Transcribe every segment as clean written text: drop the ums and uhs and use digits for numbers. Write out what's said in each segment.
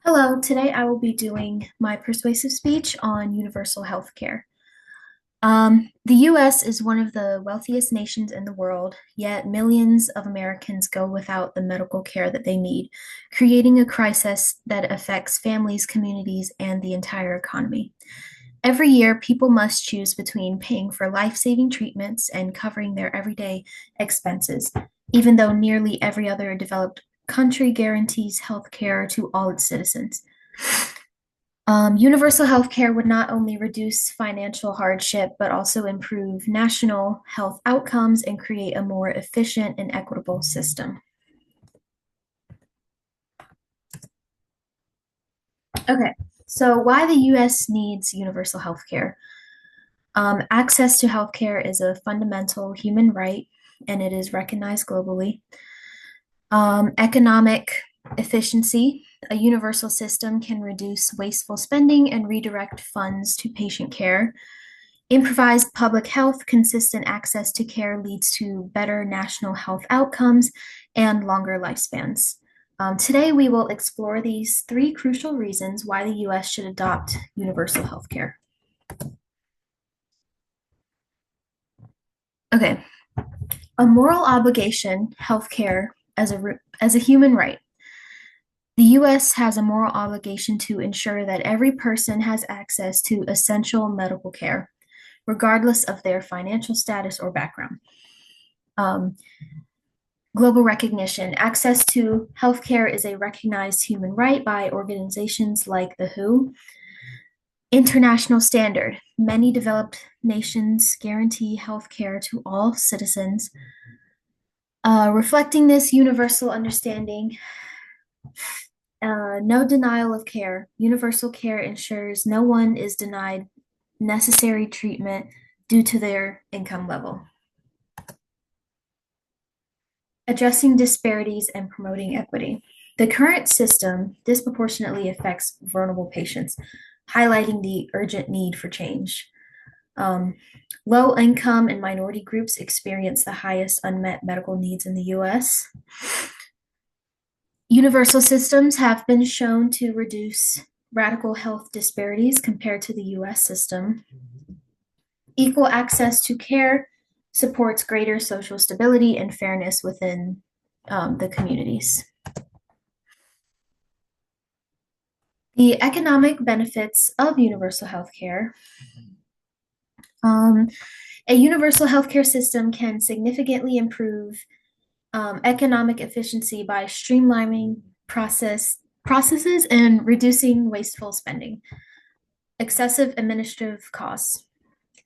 Hello, today I will be doing my persuasive speech on universal health care. The US is one of the wealthiest nations in the world, yet millions of Americans go without the medical care that they need, creating a crisis that affects families, communities, and the entire economy. Every year, people must choose between paying for life-saving treatments and covering their everyday expenses, even though nearly every other developed country guarantees health care to all its citizens. Universal health care would not only reduce financial hardship, but also improve national health outcomes and create a more efficient and equitable system. Okay, so why the US needs universal health care? Access to health care is a fundamental human right, and it is recognized globally. Economic efficiency. A universal system can reduce wasteful spending and redirect funds to patient care. Improvised public health, consistent access to care leads to better national health outcomes and longer lifespans. Today, we will explore these three crucial reasons why the US should adopt universal health care. Okay, a moral obligation, healthcare as a human right. The US has a moral obligation to ensure that every person has access to essential medical care, regardless of their financial status or background. Um, Global recognition. Access to healthcare is a recognized human right by organizations like the WHO. International standard. Many developed nations guarantee healthcare to all citizens. Reflecting this universal understanding, no denial of care. Universal care ensures no one is denied necessary treatment due to their income level. Addressing disparities and promoting equity. The current system disproportionately affects vulnerable patients, highlighting the urgent need for change. Um, Low income and minority groups experience the highest unmet medical needs in the US. Universal systems have been shown to reduce radical health disparities compared to the US system. Equal access to care supports greater social stability and fairness within the communities. The economic benefits of universal health care. A universal healthcare system can significantly improve economic efficiency by streamlining processes and reducing wasteful spending. Excessive administrative costs.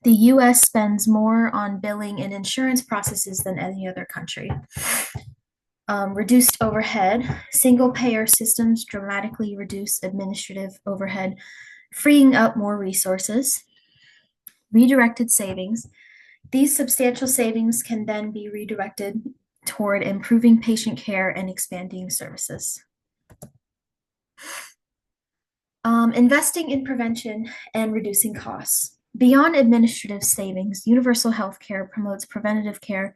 The US spends more on billing and insurance processes than any other country. Reduced overhead. Single payer systems dramatically reduce administrative overhead, freeing up more resources. Redirected savings. These substantial savings can then be redirected toward improving patient care and expanding services. Investing in prevention and reducing costs. Beyond administrative savings, universal health care promotes preventative care,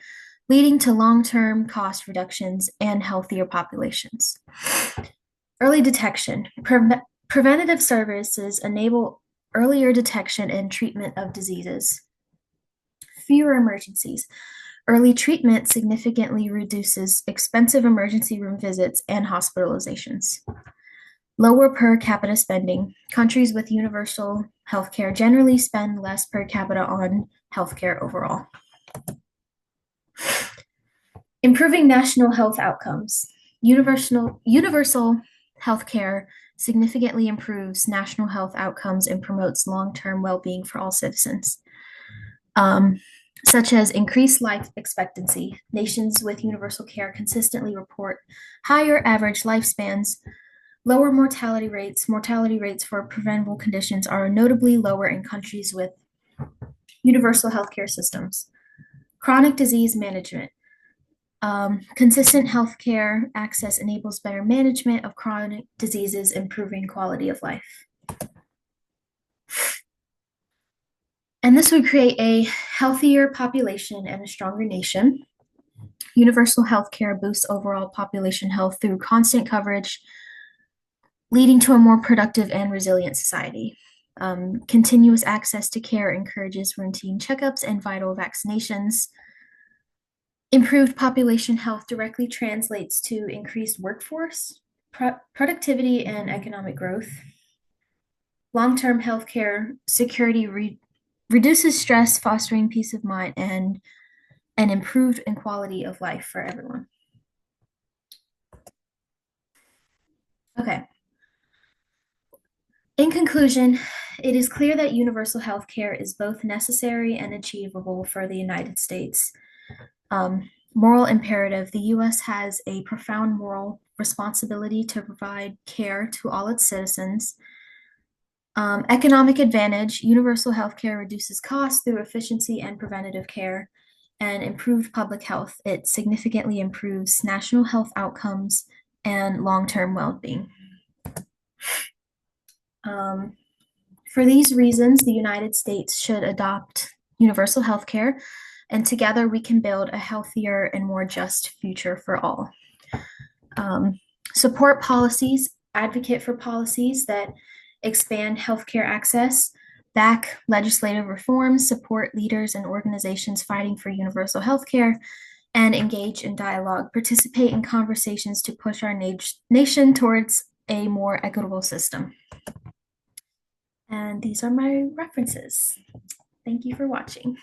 leading to long-term cost reductions and healthier populations. Early detection. Preventative services enable earlier detection and treatment of diseases. Fewer emergencies. Early treatment significantly reduces expensive emergency room visits and hospitalizations. Lower per capita spending. Countries with universal healthcare generally spend less per capita on healthcare overall. Improving national health outcomes. Universal healthcare significantly improves national health outcomes and promotes long-term well-being for all citizens, such as increased life expectancy. Nations with universal care consistently report higher average lifespans. Lower mortality rates. Mortality rates for preventable conditions are notably lower in countries with universal healthcare systems. Chronic disease management. Consistent healthcare access enables better management of chronic diseases, improving quality of life. And this would create a healthier population and a stronger nation. Universal healthcare boosts overall population health through constant coverage, leading to a more productive and resilient society. Continuous access to care encourages routine checkups and vital vaccinations. Improved population health directly translates to increased workforce, productivity, and economic growth. Long-term healthcare security reduces stress, fostering peace of mind and an improved in quality of life for everyone. Okay. In conclusion, it is clear that universal health care is both necessary and achievable for the United States. Moral imperative, the US has a profound moral responsibility to provide care to all its citizens. Economic advantage, universal health care reduces costs through efficiency and preventative care and improved public health. It significantly improves national health outcomes and long-term well-being. For these reasons, the United States should adopt universal health care, and together we can build a healthier and more just future for all. Support policies, advocate for policies that expand healthcare access, back legislative reforms, support leaders and organizations fighting for universal healthcare, and engage in dialogue, participate in conversations to push our nation towards a more equitable system. And these are my references. Thank you for watching.